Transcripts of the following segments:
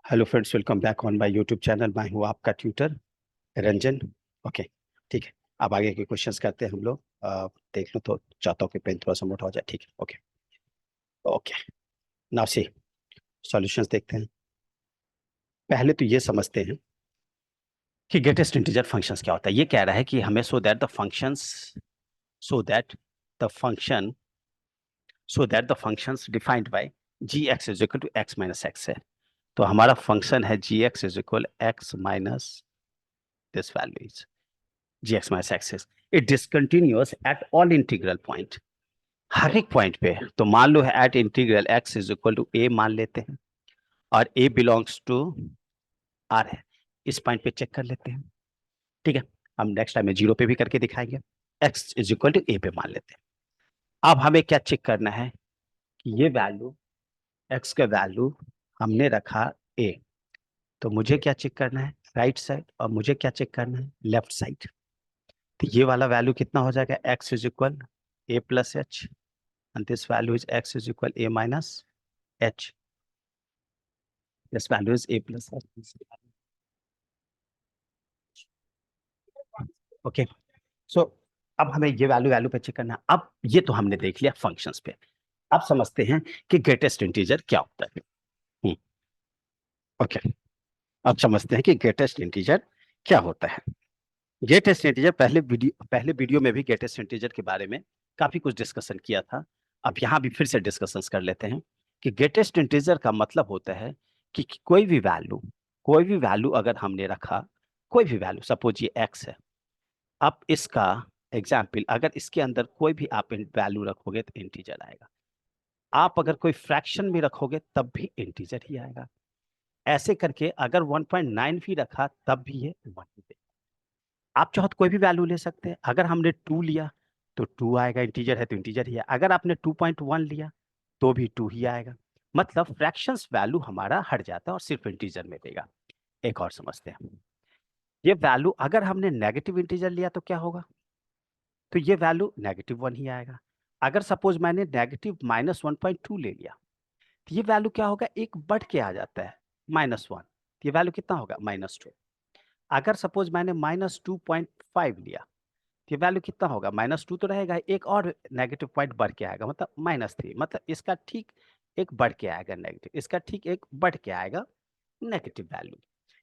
Hello friends, welcome back on my YouTube channel. मैं हूँ आपका ट्यूटर रंजन। ओके, ठीक है। अब आगे के क्वेश्चंस करते हैं हम लोग। देख लो तो चाहता हूँ कि पेन थोड़ा सा मोटा हो जाए। ठीक है, okay okay. Now see solutions देखते हैं। पहले तो ये समझते हैं कि ग्रेटेस्ट इंटीजर फंक्शंस क्या होता है। ये कह रहा है कि हमें so that the function the functions defined by G x is equal to x minus x है। तो हमारा फंक्शन है g x is equal x minus this value is gx minus excess. It discontinuous at all integral point, हर एक point पे। तो मान लो है at integral x is equal to a मान लेते हैं, और a बिलोंग्स टू r है। इस पॉइंट पे चेक कर लेते हैं। ठीक है, हम नेक्स्ट टाइम में जीरो पे भी करके दिखाएंगे। x is equal to a पे मान लेते हैं। अब हमें क्या चेक करना है कि ये वैल्यू, x का वैल्यू हमने रखा a, तो मुझे क्या चेक करना है राइट साइड, और मुझे क्या चेक करना है लेफ्ट साइड। तो ये वाला वैल्यू कितना हो जाएगा, x is equal a plus H, and this value is x is equal a minus h. This value is a plus h. Okay, so अब हमें ये वैल्यू वैल्यू पे चेक करना है। अब ये तो हमने देख लिया फंक्शंस पे। अब समझते हैं कि ग्रेटेस्ट इंटीजर क्या होता है। ओके, अब समझते हैं कि ग्रेटेस्ट इंटीजर क्या होता है। ग्रेटेस्ट इंटीजर पहले वीडियो में भी ग्रेटेस्ट इंटीजर के बारे में काफी कुछ डिस्कशन किया था। अब यहाँ भी फिर से डिस्कशन कर लेते हैं कि ग्रेटेस्ट इंटीजर का मतलब होता है कि कोई भी वैल्यू अगर हमने रखा, कोई भी वैल्यू, सपोज ये एक्स है। अब इसका एग्जाम्पल, अगर इसके अंदर कोई भी आप वैल्यू रखोगे तो इंटीजर आएगा। आप अगर कोई फ्रैक्शन भी रखोगे तब भी इंटीजर ही आएगा। ऐसे करके अगर 1.9 भी रखा तब भी ये 1 ही देगा। आप चाहो तो कोई भी वैल्यू ले सकते हैं। अगर हमने 2 लिया तो 2 आएगा, इंटीजर है तो इंटीजर ही है। अगर आपने 2.1 लिया तो भी 2 ही आएगा। मतलब फ्रैक्शंस वैल्यू हमारा हट जाता है और सिर्फ इंटीजर में देगा। एक और समझते हैं, ये वैल्यू अगर हमने नेगेटिव इंटीजर लिया तो क्या होगा, तो ये वैल्यू -1 ही आएगा। अगर सपोज मैंने -1.2 ले लिया तो ये वैल्यू क्या होगा, एक बढ़ के आ जाता है -1, ये वैल्यू कितना होगा -2। अगर सपोज मैंने -2.5 लिया, ये वैल्यू कितना होगा, -2 तो रहेगा, एक और नेगेटिव पॉइंट बढ़ के आएगा, मतलब -3। मतलब इसका ठीक एक बढ़ के आएगा नेगेटिव, इसका ठीक एक बढ़ के आएगा नेगेटिव वैल्यू।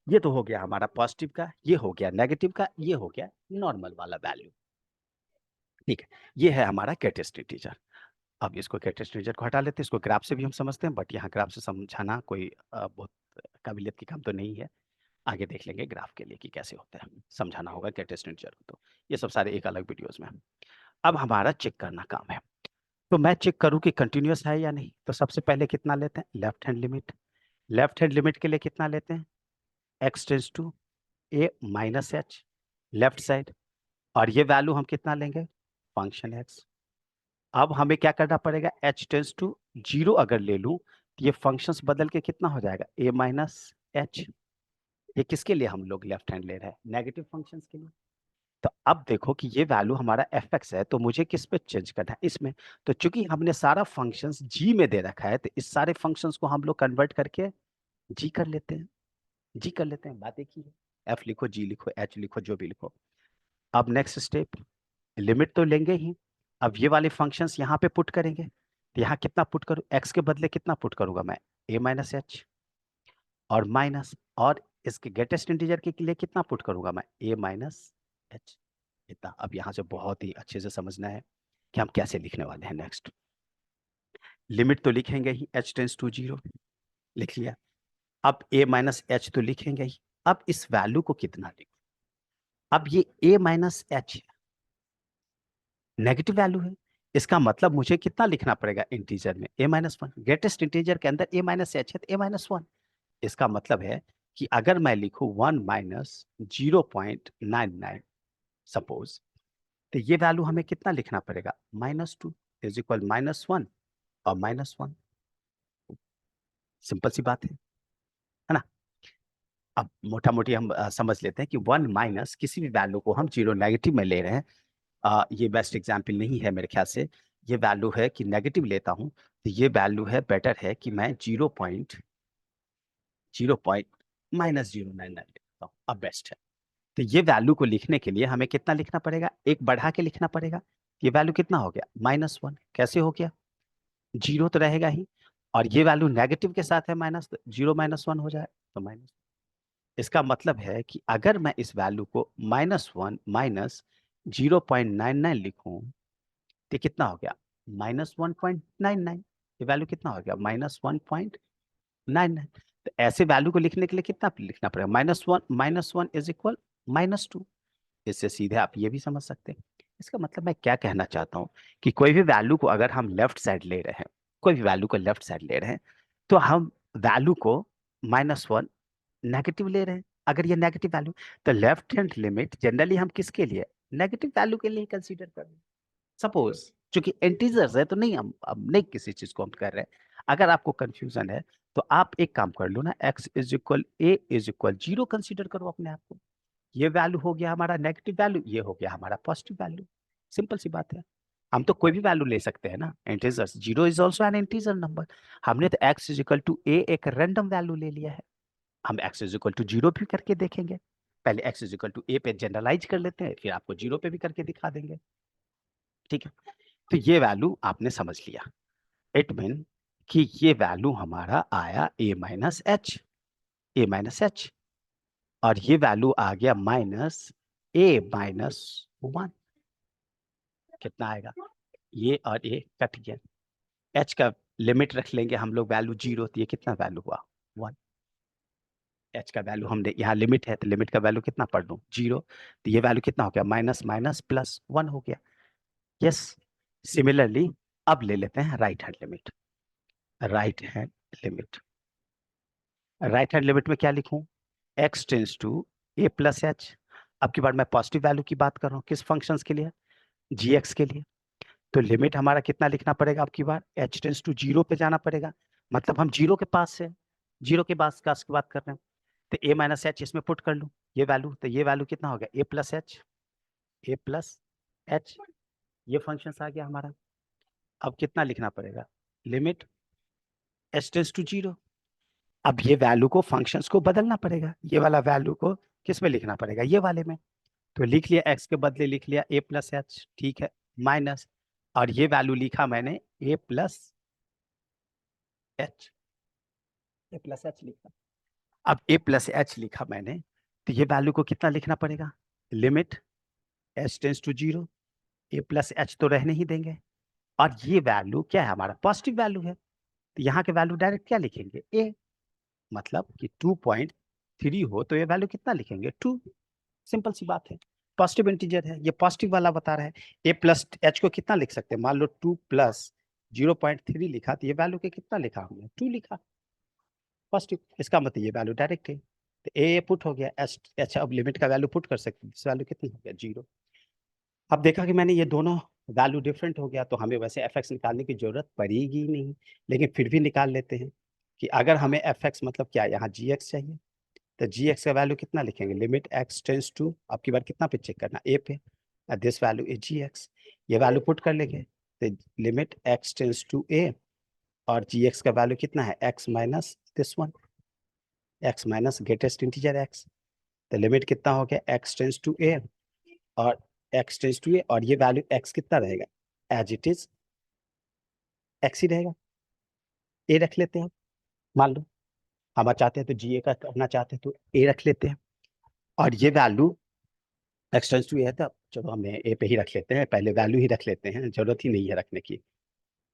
ये तो हो गया हमारा पॉजिटिव का, ये हो गया नेगेटिव का, ये हो गया नॉर्मल वाला वैल्यू। ठीक है, ये है हमारा ग्रेटेस्ट इंटीजर। अब इसको ग्रेटेस्ट इंटीजर को हटा लेते हैं। इसको ग्राफ से भी हम समझते हैं, बट यहाँ ग्राफ से समझाना कोई बहुत काबिलियत की काम तो नहीं है। आगे देख लेंगे ग्राफ के लिए कि कैसे होता है, समझाना होगा ग्रेटेस्ट इंटीजर को। तो ये सब सारे एक अलग वीडियोस में। अब हमारा चेक करना काम है। तो मैं चेक करूं कि कंटिन्यूअस है या नहीं। तो सबसे पहले कितना लेते हैं, left hand limit. Left hand limit के लिए कितना लेते हैं, x tends to a minus एच, लेफ्ट साइड। और ये वैल्यू हम कितना लेंगे, फंक्शन x। अब हमें क्या करना पड़ेगा, h टेंस टू 0 अगर ले लूं तो ये फंक्शंस बदल के कितना हो जाएगा, a माइनस एच। ये किसके लिए हम लोग लेफ्ट हैंड ले रहे हैं, नेगेटिव फंक्शंस के लिए। तो अब देखो कि ये वैल्यू हमारा fx है, तो मुझे किस पे चेंज करना है, इसमें। तो चूंकि हमने सारा फंक्शंस g में दे रखा है, तो इस सारे फंक्शंस को हम लोग कन्वर्ट करके g कर लेते हैं। जी कर लेते हैं, बात एक ही है। f लिखो, g लिखो, h लिखो, जो भी लिखो। अब नेक्स्ट स्टेप, लिमिट तो लेंगे ही। अब ये वाले फंक्शंस यहाँ पे पुट करेंगे। तो यहाँ कितना पुट करूँ, x के बदले कितना पुट करूंगा मैं, a माइनस एच, और माइनस, और इसके ग्रेटेस्ट इंटीजर के लिए कितना पुट करूंगा मैं, a माइनस एच। इतना। अब यहाँ से बहुत ही अच्छे से समझना है कि हम कैसे लिखने वाले हैं। नेक्स्ट, लिमिट तो लिखेंगे ही, h टेंस टू 0 लिख लिया। अब a माइनस एच तो लिखेंगे ही। अब इस वैल्यू को कितना लिखूं, अब ये a minus H negative value है। इसका मतलब मुझे कितना लिखना पड़ेगा इंटीजर में, a-1। ग्रेटेस्ट इंटीजर के अंदर a माइनस एच है तो a-1। इसका मतलब है कि अगर मैं लिखूं 1 माइनस 0.99 सपोज, तो ये वैल्यू हमें कितना लिखना पड़ेगा, -2 इज इक्वल -1 और -1। सिंपल सी बात है ना। अब मोटा मोटी हम समझ लेते हैं कि 1 माइनस किसी भी वैल्यू को हम 0 नेगेटिव में ले रहे हैं। ये बेस्ट एग्जाम्पल नहीं है मेरे ख्याल से। ये वैल्यू है कि नेगेटिव लेता हूं तो ये वैल्यू है बेटर है कि मैं 0.0 माइनस 099 लेता हूँ, अब बेस्ट है। तो ये वैल्यू को लिखने के लिए हमें कितना लिखना पड़ेगा, एक बढ़ा के लिखना पड़ेगा। ये वैल्यू कितना हो गया, -1। कैसे हो गया, जीरो तो रहेगा ही, और ये वैल्यू नेगेटिव के साथ है माइनस, 0 - 1 हो जाए तो माइनस। इसका मतलब है कि अगर मैं इस वैल्यू को -1 माइनस 0.99 लिखूं तो कितना हो गया, -1.99। ये वैल्यू कितना हो गया, -1.99। तो ऐसे वैल्यू को लिखने के लिए कितना लिखना पड़ेगा, -1 इज इक्वल -2। इससे सीधे आप ये भी समझ सकते हैं। इसका मतलब मैं क्या कहना चाहता हूँ कि कोई भी वैल्यू को अगर हम लेफ्ट साइड ले रहे हैं, कोई भी वैल्यू को लेफ्ट साइड ले रहे हैं, तो हम वैल्यू को -1 नेगेटिव ले रहे हैं। अगर ये नेगेटिव वैल्यू, तो लेफ्ट हैंड लिमिट जनरली हम किसके लिए, नेगेटिव वैल्यू के लिए कंसीडर कर रहे हैं। सपोज चूंकि इंटीजर्स है तो नहीं, हम अब नहीं किसी चीज को हम कर रहे हैं। अगर आपको कंफ्यूजन है तो आप एक काम कर लो ना, x is equal a is equal 0 consider करो अपने आप को। ये वैल्यू हो गया हमारा नेगेटिव वैल्यू, ये हो गया हमारा पॉजिटिव वैल्यू। सिंपल सी बात है। हम तो कोई भी वैल्यू ले सकते हैं ना, integers, 0 is also an integer number. हमने तो x is equal to a एक रैंडम वैल्यू ले लिया है। हम x इज इक्वल टू 0 भी करके देखेंगे। पहले x is equal to a पे जनरलाइज कर लेते हैं, फिर आपको 0 पे भी करके दिखा देंगे। ठीक है, तो ये वैल्यू आपने समझ लिया। इट मीन कि ये वैल्यू हमारा आया a माइनस एच, और ये वैल्यू आ गया -a - 1। कितना आएगा, ये और ये कट गया, एच का लिमिट रख लेंगे हम लोग वैल्यू 0, तो ये कितना वैल्यू हुआ, 1। एच का वैल्यू हमने यहाँ लिमिट है, तो लिमिट का वैल्यू कितना पढ़ लूँ, 0। तो ये वैल्यू कितना हो गया, माइनस माइनस प्लस 1 हो गया। यस, सिमिलरली अब ले लेते हैं right hand limit. Right hand limit, right hand limit में क्या लिखूं, x tends to a plus एच। अब की बार मैं पॉजिटिव वैल्यू की बात कर रहा हूँ, किस फंक्शंस के लिए, gx के लिए। तो लिमिट हमारा कितना लिखना पड़ेगा, अब की बार h टेंस टू 0 पे जाना पड़ेगा। मतलब हम 0 के पास से, 0 के पास का की बात कर रहे हैं, तो a माइनस एच इसमें पुट कर लूँ ये वैल्यू, तो ये वैल्यू कितना हो गया, a प्लस एच। ये फंक्शन आ गया हमारा। अब कितना लिखना पड़ेगा, लिमिट h टेंस टू 0। अब ये वैल्यू को, फंक्शंस को बदलना पड़ेगा, ये वाला वैल्यू को किस में लिखना पड़ेगा, ये वाले में। तो लिख लिया, x के बदले लिख लिया a+h, ठीक है, माइनस, और ये वैल्यू लिखा मैंने a+h, a+h लिखा। अब a+h लिखा मैंने, तो ये वैल्यू को कितना लिखना पड़ेगा, limit h tense to 0, a+h तो रहने ही देंगे, और ये वैल्यू क्या है, हमारा पॉजिटिव वैल्यू है, तो यहाँ के वैल्यू डायरेक्ट क्या लिखेंगे, a। मतलब कि 2.3 हो तो ये वैल्यू कितना लिखेंगे, 2। सिंपल सी बात है, पॉजिटिव इंटीजर है, ये पॉजिटिव वाला बता रहा है। ए प्लस एच को कितना लिख सकते हैं, मान लो 2 प्लस 0.3 लिखा, तो ये वैल्यू के कितना लिखा हमने, 2 लिखा, पॉजिटिव। इसका मतलब ये वैल्यू डायरेक्ट है, तो ए पुट हो गया, एच एच अब लिमिट का वैल्यू पुट कर सकते हैं, इस वैल्यू कितनी हो गया, 0। अब देखा कि मैंने ये दोनों वैल्यू डिफरेंट हो गया, तो हमें वैसे एफ एक्स निकालने की जरूरत पड़ेगी नहीं, लेकिन फिर भी निकाल लेते हैं कि अगर हमें एफ एक्स मतलब क्या, यहाँ जी एक्स चाहिए, तो जी एक्स का वैल्यू कितना लिखेंगे, लिमिट एक्स टेंस टू, अब की बार कितना पे चेक करना, ए पे, this value is g x. ये वैल्यू पुट कर लेंगे, तो limit x tends to a, और जी एक्स का वैल्यू कितना है, x minus this one, x minus greatest integer x. तो लिमिट कितना हो गया, एक्स टेंस टू ए, और एक्स टेंस टू ए, और ये वैल्यू एक्स कितना रहेगा, एज इट इज एक्स ही रहेगा, ए रख लेते हैं। मान लो हम चाहते हैं तो जी ए का करना चाहते हैं तो ए रख लेते हैं, और ये वैल्यू एक्स टेंस टू ए है, तो चलो हम ए पे ही रख लेते हैं, पहले वैल्यू ही रख लेते हैं, जरूरत ही नहीं है रखने की,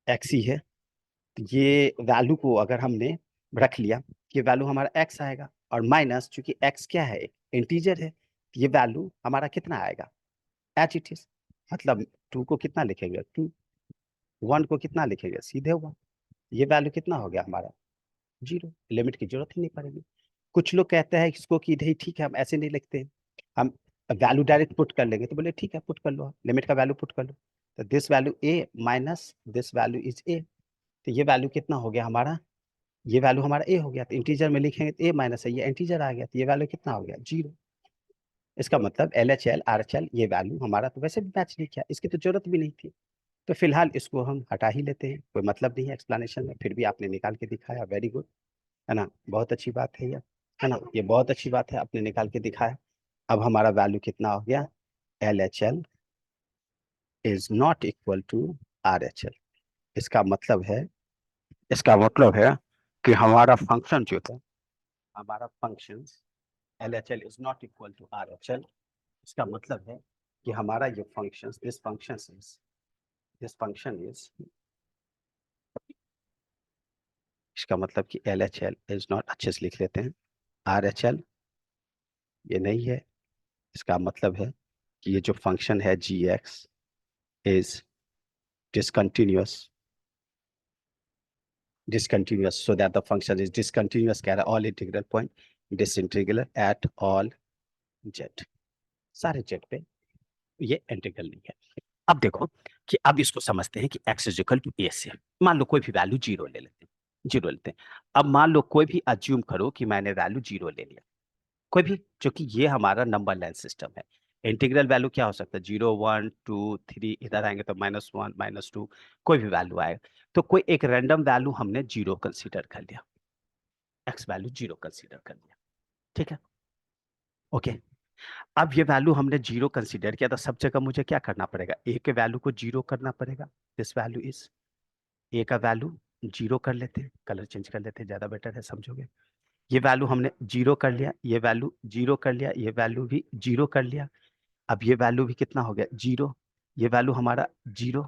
एक्स ही है। तो ये वैल्यू को अगर हमने रख लिया, ये वैल्यू हमारा एक्स आएगा, और माइनस चूंकि एक्स क्या है, इंटीजर है, तो ये वैल्यू हमारा कितना आएगा, एच इट इज। मतलब 2 को कितना लिखेंगे, 2, 1 को कितना लिखेंगे, सीधे 1। ये वैल्यू कितना हो गया हमारा, 0। लिमिट की जरूरत ही नहीं पड़ेगी। कुछ लोग कहते हैं इसको कि नहीं ठीक है, हम ऐसे नहीं लिखते हैं, हम वैल्यू डायरेक्ट पुट कर लेंगे, तो बोले ठीक है पुट कर लो, लिमिट का वैल्यू पुट कर लो, तो this value A minus this value is a. तो ये वैल्यू कितना हो गया हमारा, ये वैल्यू हमारा ए हो गया, तो इंटीजर में लिखेंगे तो ए माइनस है, ये इंटीजर आ गया, तो ये वैल्यू कितना हो गया, 0। इसका मतलब L H L R H L ये वैल्यू हमारा तो वैसे भी मैच नहीं किया, इसकी तो जरूरत भी नहीं थी। तो फिलहाल इसको हम हटा ही लेते हैं, कोई मतलब नहीं है एक्सप्लेनेशन में, फिर भी आपने निकाल के दिखाया, वेरी गुड, है ना, बहुत अच्छी बात है ये, है ना, ये बहुत अच्छी बात है, आपने निकाल के दिखाया। अब हमारा वैल्यू कितना हो गया, LHL is not equal to RHL। इसका मतलब है, इसका मतलब है कि हमारा फंक्शन जो है, हमारा function LHL is not equal to RHL। इसका मतलब है कि हमारा ये फंक्शन, दिस फंक्शन इज, इसका मतलब कि LHL इज नॉट, अच्छे से लिख लेते हैं, RHL ये नहीं है। इसका मतलब है कि ये जो फंक्शन है GX is discontinuous, discontinuous, so that the function is discontinuous at all integral point, disintegral at all z, सारे z पे ये इंटीग्रल नहीं है। अब देखो कि अब इसको समझते हैं कि x is equal to a से, मान लो कोई भी वैल्यू जीरो ले लेते हैं, जीरो लेते हैं। अब मान लो कोई भी अज्यूम करो कि मैंने वैल्यू जीरो ले लिया, कोई भी, जो कि ये हमारा नंबर लाइन सिस्टम है। इंटीग्रल वैल्यू क्या हो सकता है, 0 1 2 3, इधर आएंगे तो -1 -2, कोई भी वैल्यू आएगा। तो कोई एक रैंडम वैल्यू हमने जीरो कंसीडर कर लिया, एक्स वैल्यू जीरो कंसीडर कर लिया, ठीक है, ओके। अब ये वैल्यू हमने जीरो कंसीडर किया, तो सब जगह मुझे क्या करना पड़ेगा, ए के वैल्यू को जीरो करना पड़ेगा। दिस वैल्यू इज, ए का वैल्यू जीरो कर लेते हैं, कलर चेंज कर लेते हैं, ज्यादा बेटर है, समझोगे। ये वैल्यू हमने जीरो कर लिया, ये वैल्यू जीरो कर लिया, ये वैल्यू भी जीरो कर लिया। अब ये वैल्यू भी कितना हो गया, जीरो, ये वैल्यू हमारा जीरो,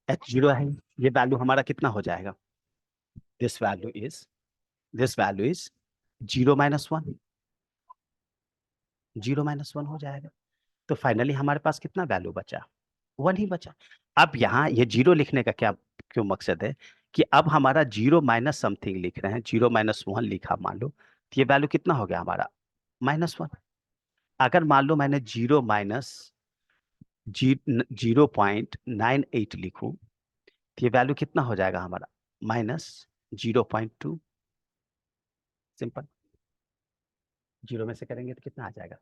एच जीरो है, ये वैल्यू हमारा कितना हो जाएगा, this value is, this value is -1, 0 - 1 हो जाएगा। तो फाइनली हमारे पास कितना वैल्यू बचा, 1 ही बचा। अब यहाँ ये जीरो लिखने का क्या, क्यों मकसद है कि अब हमारा जीरो माइनस समथिंग लिख रहे हैं, 0 - 1 लिखा मान लो, तो ये वैल्यू कितना हो गया हमारा, -1। अगर मान लो मैंने जीरो माइनस 0.98 लिखूं, तो ये वैल्यू कितना हो जाएगा हमारा, -0.2। सिंपल, जीरो में से करेंगे तो कितना आ जाएगा,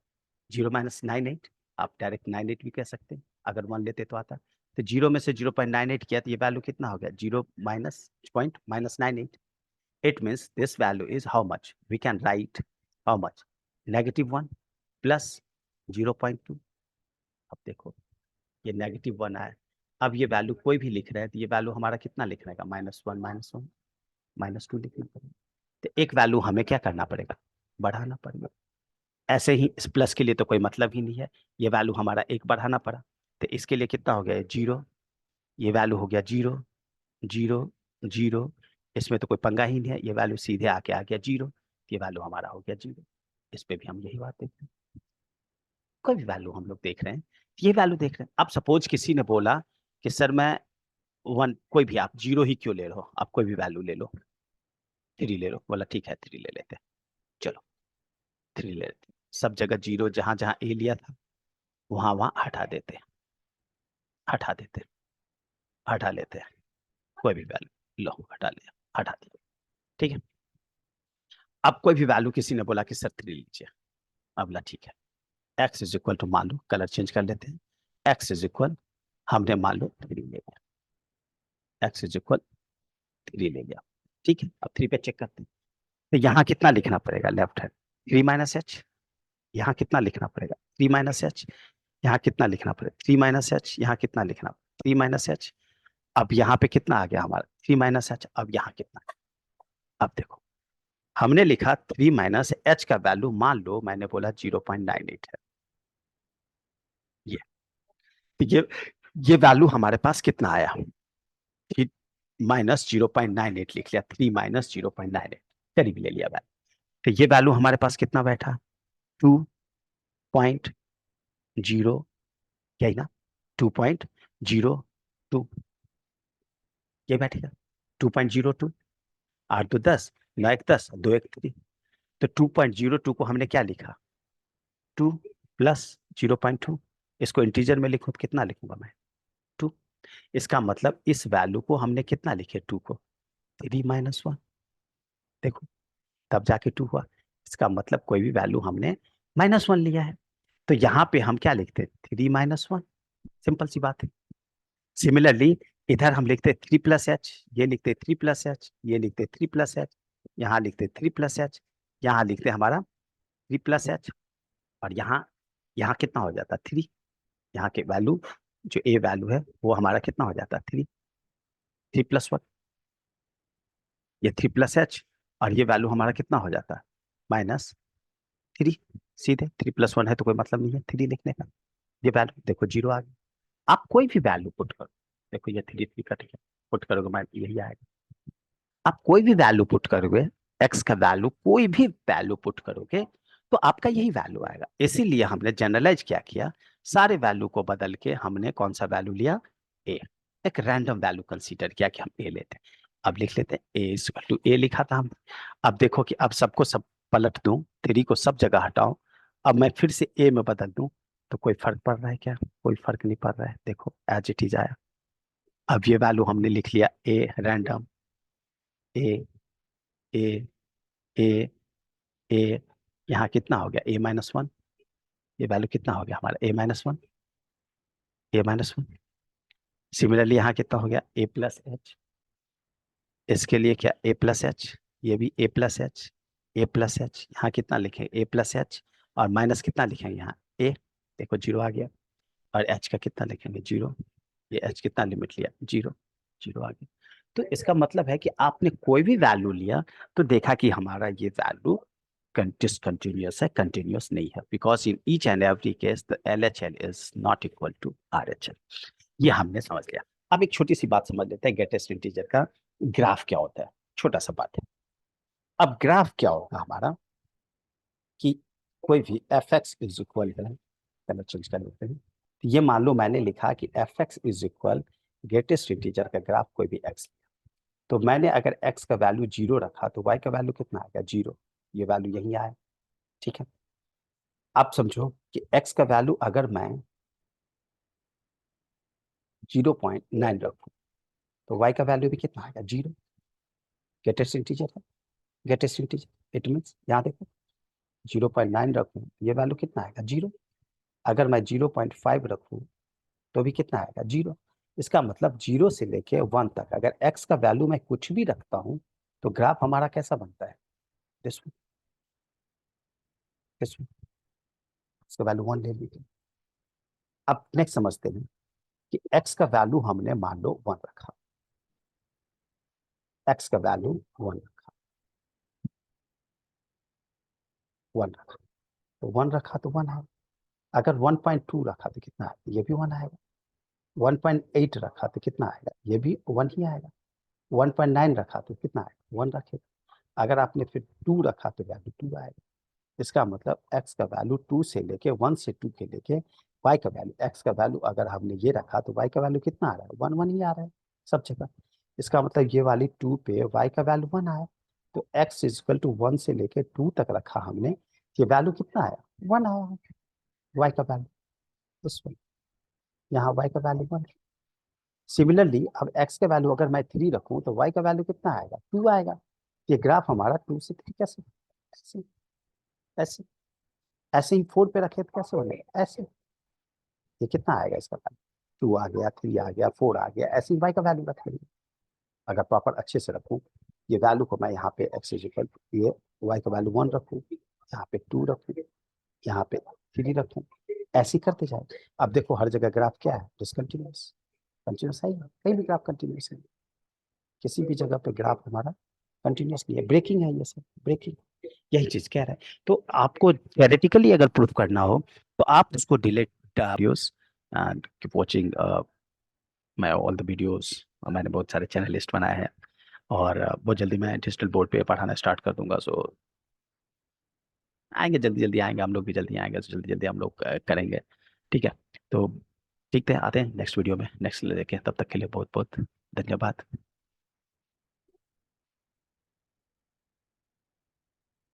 0 - 98, आप डायरेक्ट 98 भी कह सकते हैं, अगर 1 लेते तो आता। तो जीरो में से 0.98 किया तो ये वैल्यू कितना हो गया, 0 minus point -98। It means this value is how much, we can write how much, -1 plus 0.2। अब देखो ये -1 आया, अब ये वैल्यू कोई भी लिख रहा है तो ये वैल्यू हमारा कितना लिखने का, -1 -2 लिखना पड़ेगा। तो एक वैल्यू हमें क्या करना पड़ेगा, बढ़ाना पड़ेगा। ऐसे ही इस प्लस के लिए तो कोई मतलब ही नहीं है, ये वैल्यू हमारा एक बढ़ाना पड़ा, तो इसके लिए कितना हो गया, जीरो, ये वैल्यू हो गया जीरो, जीरो, जीरो, इसमें तो कोई पंगा ही नहीं है, ये वैल्यू सीधे आके आ गया जीरो, ये वैल्यू हमारा हो गया जीरो। इस पे भी हम यही बात देख रहे हैं, कोई भी वैल्यू हम लोग देख रहे हैं, ये वैल्यू देख रहे हैं। अब सपोज किसी ने बोला कि सर मैं 1, कोई भी, आप जीरो ही क्यों ले रहे हो, आप कोई भी वैल्यू ले लो, 3 ले लो, बोला ठीक है 3 ले लेते हैं, चलो 3 ले लेते हैं। सब जगह जीरो, जहां जहां ए लिया था वहां वहां हटा देते हैं, हटा देते हैं, हटा लेते हैं, कोई भी वैल्यू लो, हटा लिया, हटा दिया, ठीक है। अब कोई भी वैल्यू किसी ने बोला कि सर 3 लीजिए, अब बोला ठीक है, एक्स इज इक्वल टू, मान लो कलर चेंज कर लेते हैं, एक्स इज इक्वल, हमने मान लो 3 ले लिया, एक्स इज इक्वल 3 ले लिया, ठीक है। अब 3 पे चेक करते हैं, तो यहाँ कितना लिखना पड़ेगा, लेफ्ट हैंड 3 - h, यहाँ कितना लिखना पड़ेगा 3 - h, यहाँ कितना लिखना पड़ेगा 3 - h, यहाँ कितना लिखना, 3 - h। अब यहाँ पे कितना आ गया हमारा 3 - h, अब यहाँ कितना, अब देखो हमने लिखा 3 - h का वैल्यू, मान लो मैंने बोला 0.98 है, ये, तो ये वैल्यू हमारे पास कितना आया, -0.98 लिख लिया, 3 - 0.98, करीब ले लिया वैल्यू। तो ये वैल्यू हमारे पास कितना बैठा, 2.0, यही ना, 2.02, ये बैठेगा 2.02, 8 2 10, 9 1 10, 2 1 3, तो 2.02 को हमने क्या लिखा, 2 प्लस 0.2, इसको इंटीजर में लिखूं तो कितना लिखूंगा मैं, 2। इसका मतलब इस वैल्यू को हमने कितना लिखे, 2 को 3 - 1, देखो तब जाके 2 हुआ। इसका मतलब कोई भी वैल्यू हमने -1 लिया है, तो यहाँ पे हम क्या लिखते हैं, 3 - 1, सिंपल सी बात है। सिमिलरली इधर हम लिखते 3+H, ये लिखते 3+H, ये लिखते 3+H, यहाँ लिखते 3+H, यहाँ लिखते हमारा 3+H, और यहाँ यहाँ कितना हो जाता 3। यहाँ के वैल्यू, जो ए वैल्यू है वो हमारा कितना हो जाता 3, 3+1, ये 3+H, और ये वैल्यू हमारा कितना हो जाता है -3। सीधे 3+1 है तो कोई मतलब नहीं है 3 लिखने का। ये वैल्यू देखो 0 आ गया। आप कोई भी वैल्यू पुट करो, देखो ये 3 कट गया, पुट करोगे मैं यही आएगा। आप कोई भी वैल्यू पुट करोगे, एक्स का वैल्यू कोई भी वैल्यू पुट करोगे तो आपका यही वैल्यू आएगा। इसीलिए हमने जनरलाइज क्या किया, सारे वैल्यू को बदल के हमने कौन सा वैल्यू लिया, ए। एक रैंडम वैल्यू कंसीडर किया कि हम ए लेते हैं। अब लिख लेते हैं ए इक्वल टू ए, लिखा था हम। अब देखो कि अब सबको सब पलट दूं, 3 को सब जगह हटाओ, अब मैं फिर से ए में बदल दूं तो कोई फर्क पड़ रहा है क्या? कोई फर्क नहीं पड़ रहा है। देखो एज इट इज आया। अब ये वैल्यू हमने लिख लिया ए रैंडम, ए ए ए ए, यहाँ कितना हो गया A-1, ये वैल्यू कितना हो गया हमारा A-1, A-1। सिमिलरली यहाँ कितना हो गया A+H, इसके लिए क्या A+H, ये भी A+H, A+H, यहाँ कितना लिखे A+H, और माइनस कितना लिखेंगे यहाँ A, देखो 0 आ गया, और H का कितना लिखेंगे 0, ये H कितना लिमिट लिया 0, 0 आ गया। तो इसका मतलब है कि आपने कोई भी वैल्यू लिया तो देखा कि हमारा ये वैल्यू डिसकंटिन्यूअस है, कंटिन्यूअस नहीं है, because in each and every case the LHL is not equal to RHL। ये हमने समझ लिया। अब एक छोटी सी बात समझ लेते हैं, ग्रेटेस्ट इंटीजर का ग्राफ क्या होता है। छोटा सा बात है। अब ग्राफ क्या होगा हमारा कि कोई भी एफ एक्स इज इक्वल है, पहले चेंज कर लेते हैं। तो ये मान लो मैंने लिखा कि F x is equal greatest integer का ग्राफ कोई भी एक्स, तो मैंने अगर x का वैल्यू 0 रखा तो y का वैल्यू कितना आएगा 0, ये वैल्यू यही आए। ठीक है, आप समझो कि x का वैल्यू अगर मैं 0.9 रखूं तो y का वैल्यू भी कितना आएगा 0। ग्रेटेस्ट इंटीजर है, ग्रेटेस्ट इंटीजर इट मीन्स यहाँ देखो 0.9 रखूं ये वैल्यू कितना आएगा 0। अगर मैं 0.5 रखूं तो भी कितना आएगा 0। इसका मतलब 0 से लेके 1 तक अगर x का वैल्यू मैं कुछ भी रखता हूं तो ग्राफ हमारा कैसा बनता है, दिस इसका वैल्यू 1 ले लीजिए। अब नेक्स्ट समझते हैं कि x का वैल्यू हमने मान लो 1 रखा, x का वैल्यू 1 रखा, 1 रखा, तो 1 रखा तो 1 आएगा। अगर 1.2 रखा तो कितना आएगा, ये भी 1 आएगा। 1.8 रखा तो कितना आएगा, ये भी 1 ही आएगा। 1.9 रखा तो कितना आएगा 1 रखेगा। अगर आपने फिर 2 रखा तो वैल्यू 2 आएगा। इसका मतलब x का वैल्यू 2 से लेके 1 से 2 के लेके y का वैल्यू, x का वैल्यू अगर हमने ये रखा तो y का वैल्यू कितना आ रहा है 1 1 ही आ रहा है सब जगह। इसका मतलब ये वाली 2 पे y का वैल्यू 1 आया, तो x इज इक्वल टू 1 से लेके 2 तक रखा हमने, ये वैल्यू कितना आया 1 आया y का वैल्यू, उस यहाँ y का वैल्यू 1। सिमिलरली अब x का वैल्यू अगर मैं 3 रखूं तो y का वैल्यू कितना आएगा 2 आएगा। ये ग्राफ हमारा 2 से 3 कैसे, ऐसे ऐसे ऐसे ही 4 पे रखे तो कैसे बनेगा ऐसे, ये कितना आएगा इसका वैल्यू 2 आ गया, 3 आ गया, 4 आ गया, ऐसे ही y का वैल्यू रख लेंगे। अगर प्रॉपर अच्छे से रखूं, ये वैल्यू को मैं यहाँ पे x इज इक्वल टू ये y का वैल्यू 1 रखूं, यहाँ पे 2 रखूं, यहाँ पे 3 रखूं, ऐसे ही करते जाए। अब देखो हर जगह ग्राफ क्या है डिसकंटिन्यूअस, कंटिन्यूअस है, कहीं भी ग्राफ कंटिन्यूअस है, किसी भी जगह पे ग्राफ हमारा कंटिन्यूअस नहीं है, ब्रेकिंग है, ये सब ब्रेकिंग, यही चीज कह रहा है। तो आपको थ्योरेटिकली अगर प्रूफ करना हो तो आप उसको delete videos and keep watching मैं ऑल द वीडियोस। मैंने बहुत सारे चैनल लिस्ट बनाए हैं, और बहुत जल्दी मैं डिजिटल बोर्ड पे पढ़ाना स्टार्ट कर दूंगा। सो आएंगे, जल्दी जल्दी आएंगे, हम लोग भी जल्दी आएंगे, तो जल्दी जल्दी हम लोग करेंगे। ठीक है, तो ठीक है, आते हैं नेक्स्ट वीडियो में, नेक्स्ट लेके, तब तक के लिए बहुत बहुत धन्यवाद।